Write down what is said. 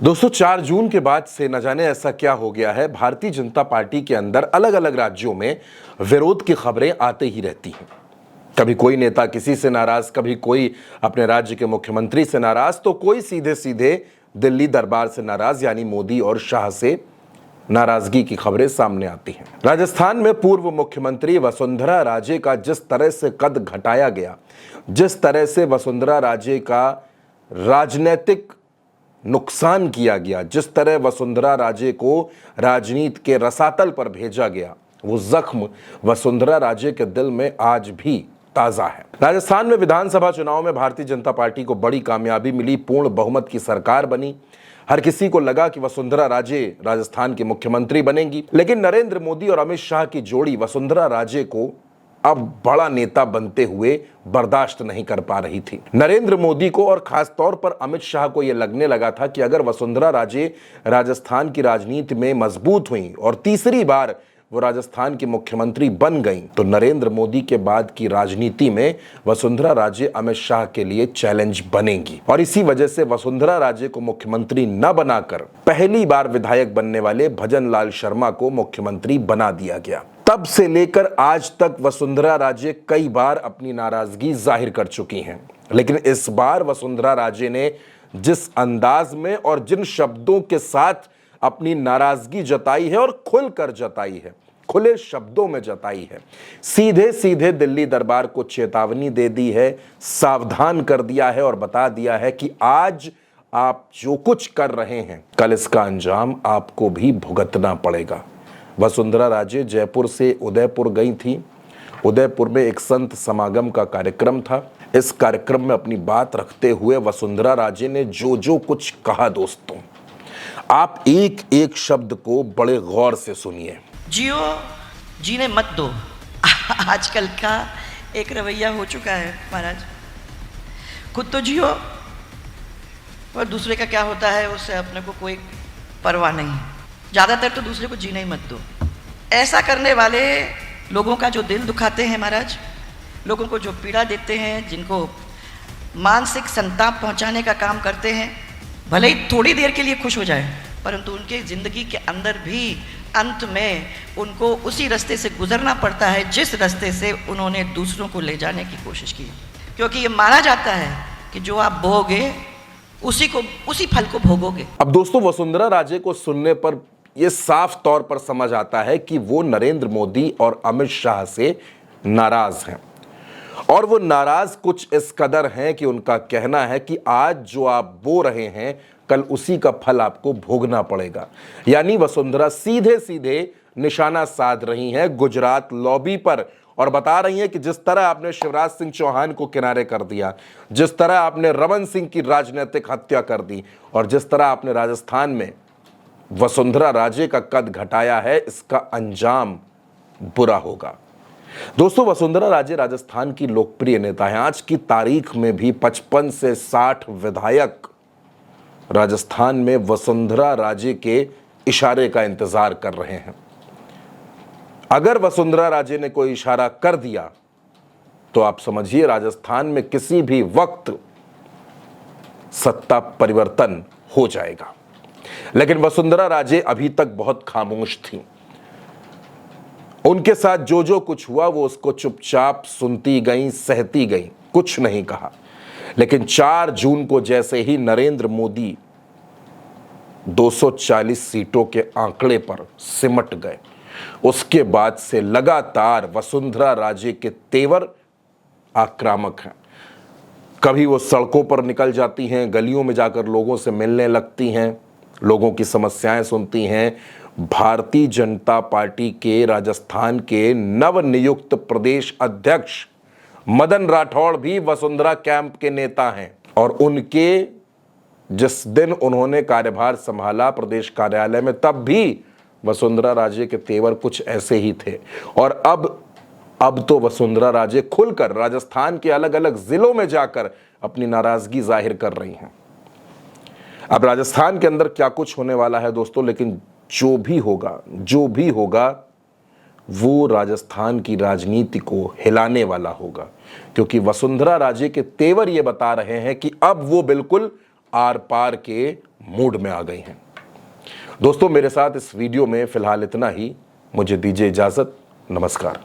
दोस्तों 4 जून के बाद से न जाने ऐसा क्या हो गया है, भारतीय जनता पार्टी के अंदर अलग अलग राज्यों में विरोध की खबरें आते ही रहती हैं। कभी कोई नेता किसी से नाराज, कभी कोई अपने राज्य के मुख्यमंत्री से नाराज, तो कोई सीधे सीधे दिल्ली दरबार से नाराज यानी मोदी और शाह से नाराजगी की खबरें सामने आती हैं। राजस्थान में पूर्व मुख्यमंत्री वसुंधरा राजे का जिस तरह से कद घटाया गया, जिस तरह से वसुंधरा राजे का राजनीतिक नुकसान किया गया, जिस तरह वसुंधरा राजे को राजनीति के रसातल पर भेजा गया, वो जख्म वसुंधरा राजे के दिल में आज भी ताजा है। राजस्थान में विधानसभा चुनाव में भारतीय जनता पार्टी को बड़ी कामयाबी मिली, पूर्ण बहुमत की सरकार बनी। हर किसी को लगा कि वसुंधरा राजे राजस्थान की मुख्यमंत्री बनेंगी, लेकिन नरेंद्र मोदी और अमित शाह की जोड़ी वसुंधरा राजे को अब बड़ा नेता बनते हुए बर्दाश्त नहीं कर पा रही थी। नरेंद्र मोदी को और खास तौर पर अमित शाह को यह लगने लगा था कि अगर वसुंधरा राजे राजस्थान की राजनीति में मजबूत हुई और तीसरी बार वो राजस्थान की मुख्यमंत्री बन गई, तो नरेंद्र मोदी के बाद की राजनीति में वसुंधरा राजे अमित शाह के लिए चैलेंज बनेंगी। और इसी वजह से वसुंधरा राजे को मुख्यमंत्री न बनाकर पहली बार विधायक बनने वाले भजन लाल शर्मा को मुख्यमंत्री बना दिया गया। तब से लेकर आज तक वसुंधरा राजे कई बार अपनी नाराजगी जाहिर कर चुकी हैं, लेकिन इस बार वसुंधरा राजे ने जिस अंदाज में और जिन शब्दों के साथ अपनी नाराजगी जताई है और खुलकर जताई है, खुले शब्दों में जताई है, सीधे सीधे दिल्ली दरबार को चेतावनी दे दी है, सावधान कर दिया है और बता दिया है कि आज आप जो कुछ कर रहे हैं, कल इसका अंजाम आपको भी भुगतना पड़ेगा। वसुंधरा राजे जयपुर से उदयपुर गई थी। उदयपुर में एक संत समागम का कार्यक्रम था। इस कार्यक्रम में अपनी बात रखते हुए वसुंधरा राजे ने जो जो कुछ कहा, दोस्तों आप एक एक शब्द को बड़े गौर से सुनिए। जियो जीने मत दो, आजकल का एक रवैया हो चुका है महाराज। खुद तो जियो और दूसरे का क्या होता है उससे अपने को कोई परवाह नहीं है। ज़्यादातर तो दूसरे को जीने ही मत दो। ऐसा करने वाले लोगों का जो दिल दुखाते हैं महाराज, लोगों को जो पीड़ा देते हैं, जिनको मानसिक संताप पहुंचाने का काम करते हैं, भले ही थोड़ी देर के लिए खुश हो जाए, परंतु उनके ज़िंदगी के अंदर भी अंत में उनको उसी रास्ते से गुजरना पड़ता है जिस रास्ते से उन्होंने दूसरों को ले जाने की कोशिश की। क्योंकि ये माना जाता है कि जो आप बोओगे उसी फल को भोगोगे। अब दोस्तों वसुंधरा राजे को सुनने पर यह साफ तौर पर समझ आता है कि वो नरेंद्र मोदी और अमित शाह से नाराज हैं, और वो नाराज कुछ इस कदर हैं कि उनका कहना है कि आज जो आप बो रहे हैं, कल उसी का फल आपको भोगना पड़ेगा। यानी वसुंधरा सीधे सीधे निशाना साध रही हैं गुजरात लॉबी पर और बता रही हैं कि जिस तरह आपने शिवराज सिंह चौहान को किनारे कर दिया, जिस तरह आपने रमन सिंह की राजनीतिक हत्या कर दी और जिस तरह आपने राजस्थान में वसुंधरा राजे का कद घटाया है, इसका अंजाम बुरा होगा। दोस्तों वसुंधरा राजे राजस्थान की लोकप्रिय नेता हैं। आज की तारीख में भी 55 से 60 विधायक राजस्थान में वसुंधरा राजे के इशारे का इंतजार कर रहे हैं। अगर वसुंधरा राजे ने कोई इशारा कर दिया तो आप समझिए राजस्थान में किसी भी वक्त सत्ता परिवर्तन हो जाएगा। लेकिन वसुंधरा राजे अभी तक बहुत खामोश थीं। उनके साथ जो जो कुछ हुआ वो उसको चुपचाप सुनती गईं, सहती गईं, कुछ नहीं कहा। लेकिन 4 जून को जैसे ही नरेंद्र मोदी 240 सीटों के आंकड़े पर सिमट गए, उसके बाद से लगातार वसुंधरा राजे के तेवर आक्रामक हैं। कभी वो सड़कों पर निकल जाती हैं, गलियों में जाकर लोगों से मिलने लगती हैं, लोगों की समस्याएं सुनती हैं। भारतीय जनता पार्टी के राजस्थान के नवनियुक्त प्रदेश अध्यक्ष मदन राठौड़ भी वसुंधरा कैंप के नेता हैं, और उनके जिस दिन उन्होंने कार्यभार संभाला प्रदेश कार्यालय में, तब भी वसुंधरा राजे के तेवर कुछ ऐसे ही थे। और अब तो वसुंधरा राजे खुलकर राजस्थान के अलग अलग जिलों में जाकर अपनी नाराजगी जाहिर कर रही हैं। अब राजस्थान के अंदर क्या कुछ होने वाला है दोस्तों, लेकिन जो भी होगा वो राजस्थान की राजनीति को हिलाने वाला होगा, क्योंकि वसुंधरा राजे के तेवर ये बता रहे हैं कि अब वो बिल्कुल आर पार के मूड में आ गई हैं। दोस्तों, मेरे साथ इस वीडियो में फिलहाल इतना ही। मुझे दीजिए इजाजत। नमस्कार।